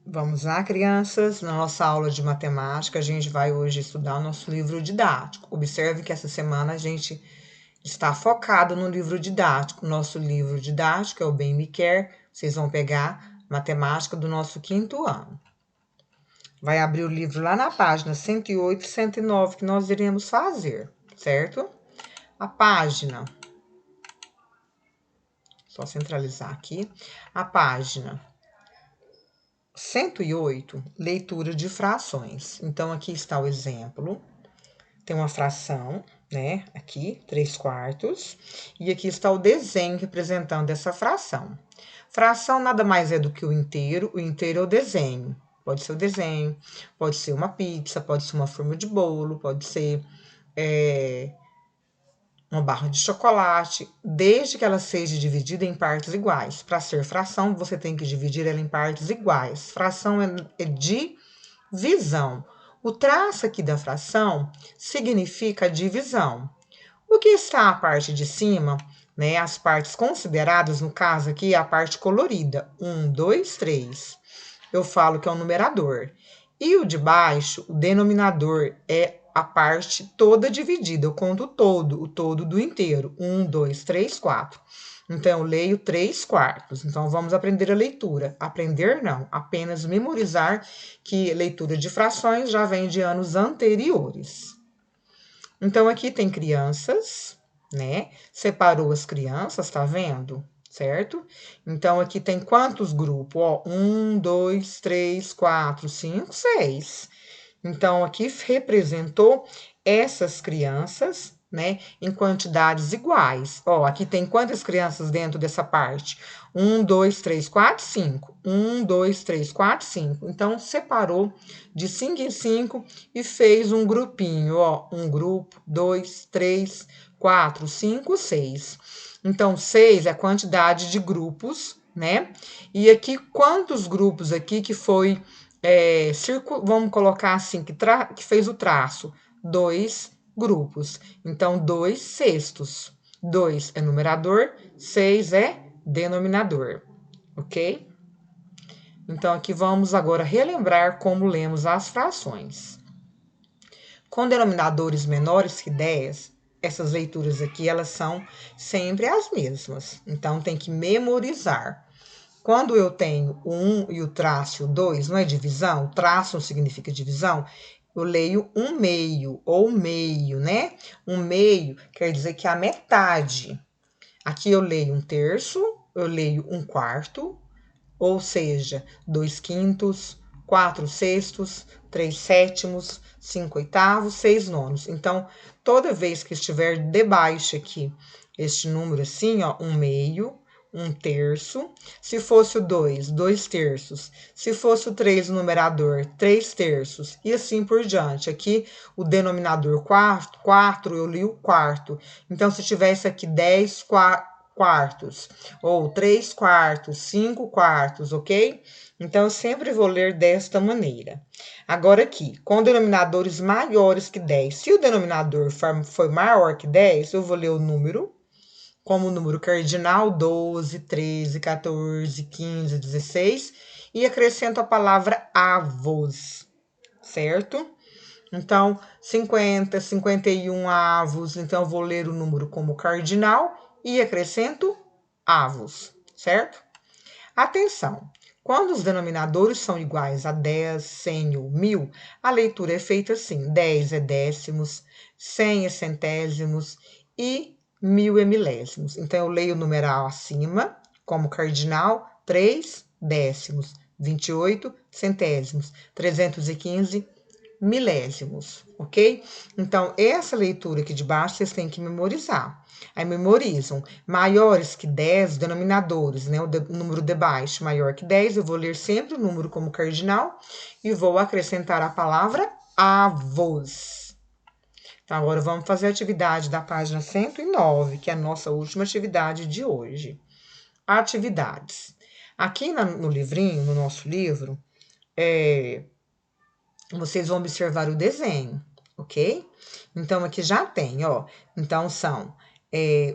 Vamos lá, crianças. Na nossa aula de matemática, a gente vai hoje estudar o nosso livro didático. Observe que essa semana a gente está focado no livro didático. Nosso livro didático é o Bem Me Quer. Vocês vão pegar matemática do nosso 5º ano. Vai abrir o livro lá na página 108 e 109 que nós iremos fazer, certo? A página, só centralizar aqui, a página 108, leitura de frações. Então, aqui está o exemplo. Tem uma fração, né? Aqui, 3/4. E aqui está o desenho representando essa fração. Fração nada mais é do que o inteiro. O inteiro é o desenho. Pode ser o desenho, pode ser uma pizza, pode ser uma forma de bolo, pode ser uma barra de chocolate, desde que ela seja dividida em partes iguais. Para ser fração, você tem que dividir ela em partes iguais. Fração é divisão. O traço aqui da fração significa divisão. O que está a parte de cima, né? As partes consideradas, no caso aqui, a parte colorida. 1, 2, 3. Eu falo que é o numerador. E o de baixo, o denominador, é a parte toda dividida. Eu conto o todo do inteiro. 1, 2, 3, 4. Então, eu leio 3/4. Então, vamos aprender a leitura. Aprender não, apenas memorizar que leitura de frações já vem de anos anteriores. Então, aqui tem crianças, né? Separou as crianças, tá vendo? Certo? Então, aqui tem quantos grupos? Ó, 1, 2, 3, 4, 5, 6. Então, aqui representou essas crianças, né, em quantidades iguais. Ó, aqui tem quantas crianças dentro dessa parte? 1, 2, 3, 4, 5. 1, 2, 3, 4, 5. Então, separou de 5 em 5 e fez um grupinho, ó. Um grupo, 2, 3, 4, 5, 6. Então, 6 é a quantidade de grupos, né? E aqui, quantos grupos aqui que foi vamos colocar assim, que fez o traço? 2 grupos. Então, 2 sextos. 2 é numerador, 6 é denominador, ok? Então, aqui vamos agora relembrar como lemos as frações. Com denominadores menores que 10, essas leituras aqui, elas são sempre as mesmas. Então, tem que memorizar. Quando eu tenho o 1 e o traço 2, não é divisão? Traço significa divisão. Eu leio 1/2 ou meio, né? 1/2 quer dizer que é a metade. Aqui eu leio 1/3, eu leio 1/4, ou seja, 2/5, 4/6, 3/7, 5/8, 6/9. Então, toda vez que estiver debaixo aqui, este número assim, ó, 1/2, 1/3. Se fosse o 2, 2/3. Se fosse o 3, o numerador, 3/3. E assim por diante. Aqui, o denominador 4, eu li o quarto. Então, se tivesse aqui 10 quartos, ou 3/4, 5/4, ok? Então, eu sempre vou ler desta maneira. Agora aqui, com denominadores maiores que 10. Se o denominador for maior que 10, eu vou ler o número como o número cardinal, 12, 13, 14, 15, 16, e acrescento a palavra avos, certo? Então, 50, 51 avos, então eu vou ler o número como cardinal e acrescento avos, certo? Atenção! Quando os denominadores são iguais a 10, 100 ou 1000, a leitura é feita assim: 10 é décimos, 100 é centésimos e 1000 é milésimos. Então, eu leio o numeral acima, como cardinal, 3 décimos, 28 centésimos, 315 milésimos, ok? Então, essa leitura aqui de baixo vocês têm que memorizar. Aí memorizam. Maiores que 10, denominadores, né? O número de baixo maior que 10, eu vou ler sempre o número como cardinal e vou acrescentar a palavra avos. Então, agora vamos fazer a atividade da página 109, que é a nossa última atividade de hoje. Atividades. Aqui no livrinho, no nosso livro, vocês vão observar o desenho, ok? Então, aqui já tem, ó. Então, são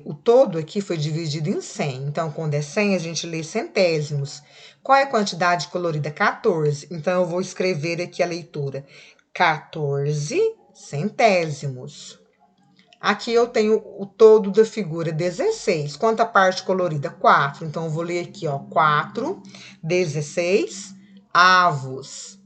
o todo aqui foi dividido em 100. Então, quando é 100, a gente lê centésimos. Qual é a quantidade colorida? 14. Então, eu vou escrever aqui a leitura. 14 centésimos. Aqui eu tenho o todo da figura 16. Quanto à parte colorida? 4. Então, eu vou ler aqui, ó, 4, 16 avos.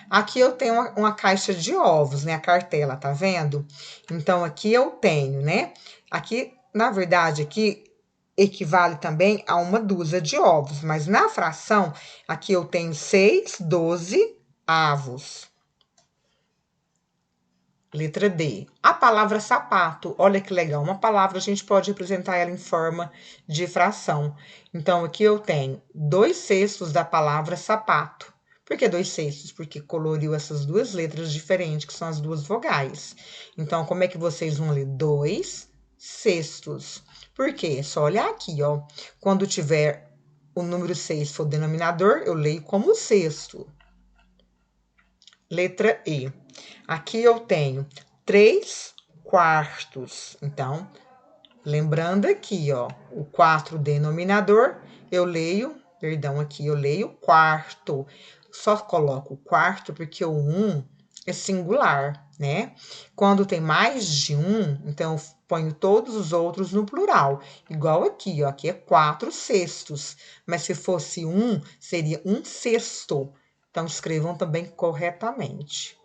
Aqui eu tenho uma caixa de ovos, né? A cartela, tá vendo? Então, aqui eu tenho, né? Aqui, na verdade, aqui equivale também a uma dúzia de ovos. Mas na fração, aqui eu tenho 6, 12 avos. Letra D. A palavra sapato. Olha que legal. Uma palavra a gente pode representar ela em forma de fração. Então, aqui eu tenho 2/6 da palavra sapato. Por que 2/6? Porque coloriu essas duas letras diferentes, que são as duas vogais. Então, como é que vocês vão ler? 2/6. Por quê? Só olhar aqui, ó. Quando tiver o número 6 for denominador, eu leio como sexto. Letra E. Aqui eu tenho 3/4. Então, lembrando aqui, ó, o 4 denominador, eu leio, perdão, aqui eu leio quarto. Só coloco o quarto porque o 1 é singular, né? Quando tem mais de 1, então eu ponho todos os outros no plural. Igual aqui, ó, aqui é 4/6. Mas se fosse 1, seria 1/6. Então, escrevam também corretamente.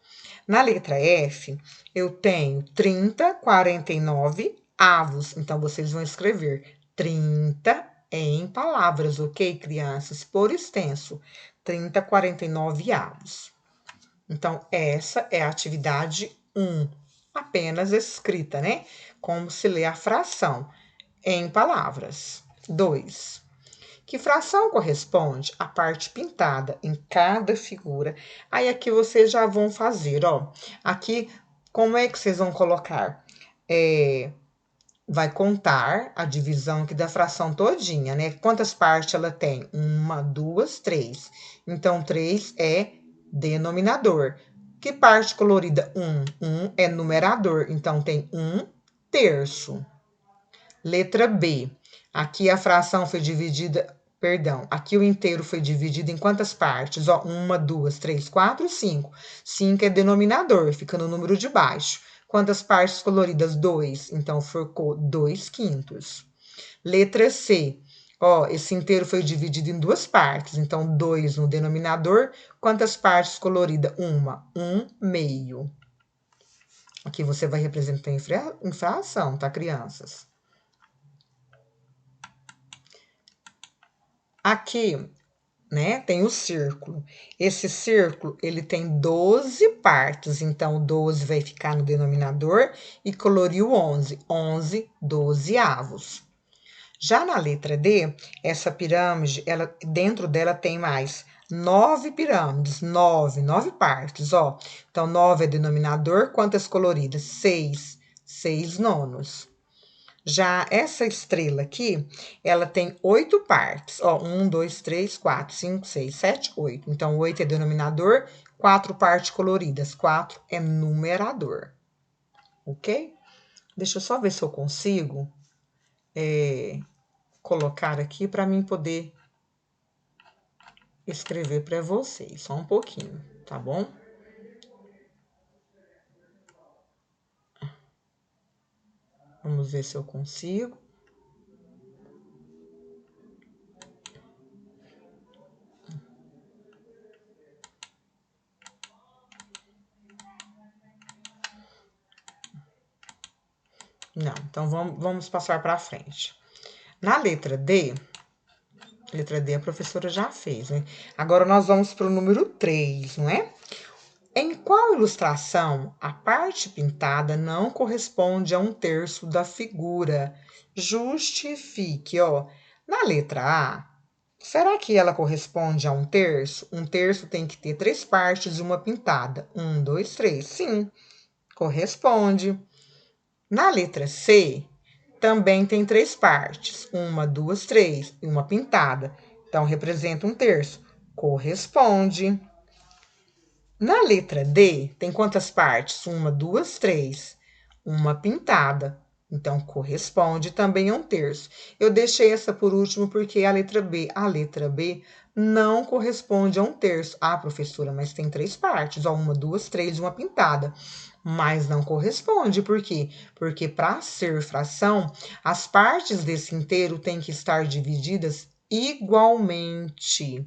Na letra F, eu tenho 30, 49 avos. Então, vocês vão escrever 30 em palavras, ok, crianças? Por extenso, 30, 49 avos. Então, essa é a atividade 1, apenas escrita, né? Como se lê a fração em palavras. 2. Que fração corresponde à parte pintada em cada figura? Aí aqui vocês já vão fazer, ó. Aqui, como é que vocês vão colocar? Vai contar a divisão aqui da fração todinha, né? Quantas partes ela tem? 1, 2, 3. Então, 3 é denominador. Que parte colorida? 1 é numerador. Então, tem 1/3. Letra B. Aqui a fração foi dividida, perdão, aqui o inteiro foi dividido em quantas partes? Ó, 1, 2, 3, 4, 5. 5 é denominador, fica no número de baixo. Quantas partes coloridas? 2. Então, ficou 2/5. Letra C. Ó, esse inteiro foi dividido em duas partes. Então, 2 no denominador. Quantas partes coloridas? 1/2. Aqui você vai representar em fração, tá, crianças? Aqui, né, tem o círculo. Esse círculo, ele tem 12 partes, então 12 vai ficar no denominador e coloriu 11. 11 dozeavos. Já na letra D, essa pirâmide, ela, dentro dela tem mais 9 pirâmides, 9 partes, ó. Então, 9 é denominador, quantas coloridas? 6, 6 nonos. Já essa estrela aqui, ela tem 8 partes. Ó, 1, 2, 3, 4, 5, 6, 7, 8. Então, 8 é denominador, 4 partes coloridas. 4 é numerador. Ok? Deixa eu só ver se eu consigo colocar aqui para mim poder escrever para vocês. Só um pouquinho, tá bom? Vamos ver se eu consigo. Não, então vamos passar para frente. Na letra D a professora já fez, né? Agora nós vamos para o número 3, não é? Em qual ilustração a parte pintada não corresponde a 1/3 da figura? Justifique, ó. Na letra A, será que ela corresponde a 1/3? 1/3 tem que ter 3 partes e uma pintada. 1, 2, 3. Sim, corresponde. Na letra C, também tem 3 partes. 1, 2, 3 e uma pintada. Então, representa 1/3. Corresponde. Na letra D, tem quantas partes? 1, 2, 3. Uma pintada. Então, corresponde também a 1/3. Eu deixei essa por último porque é a letra B. A letra B não corresponde a 1/3. Ah, professora, mas tem 3 partes. Ó, 1, 2, 3 e uma pintada. Mas não corresponde. Por quê? Porque para ser fração, as partes desse inteiro têm que estar divididas igualmente,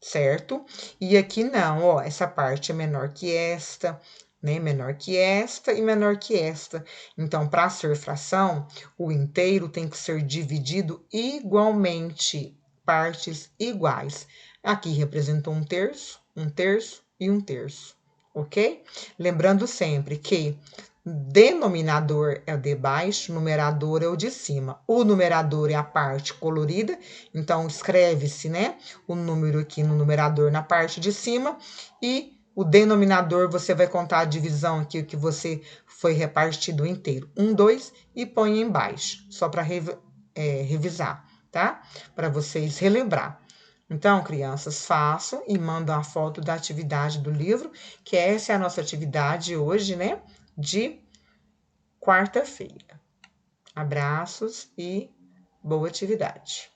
certo? E aqui não, ó, essa parte é menor que esta, né? Menor que esta e menor que esta. Então, para ser fração, o inteiro tem que ser dividido igualmente, partes iguais. Aqui representou 1/3, 1/3 e 1/3, ok? Lembrando sempre que denominador é o de baixo, numerador é o de cima. O numerador é a parte colorida, então escreve-se, né, o número aqui no numerador na parte de cima e o denominador você vai contar a divisão aqui que você foi repartido inteiro. 1, 2 e põe embaixo, só para revisar, tá? Para vocês relembrar. Então, crianças, façam e mandam a foto da atividade do livro, que essa é a nossa atividade hoje, né? De quarta-feira. Abraços e boa atividade.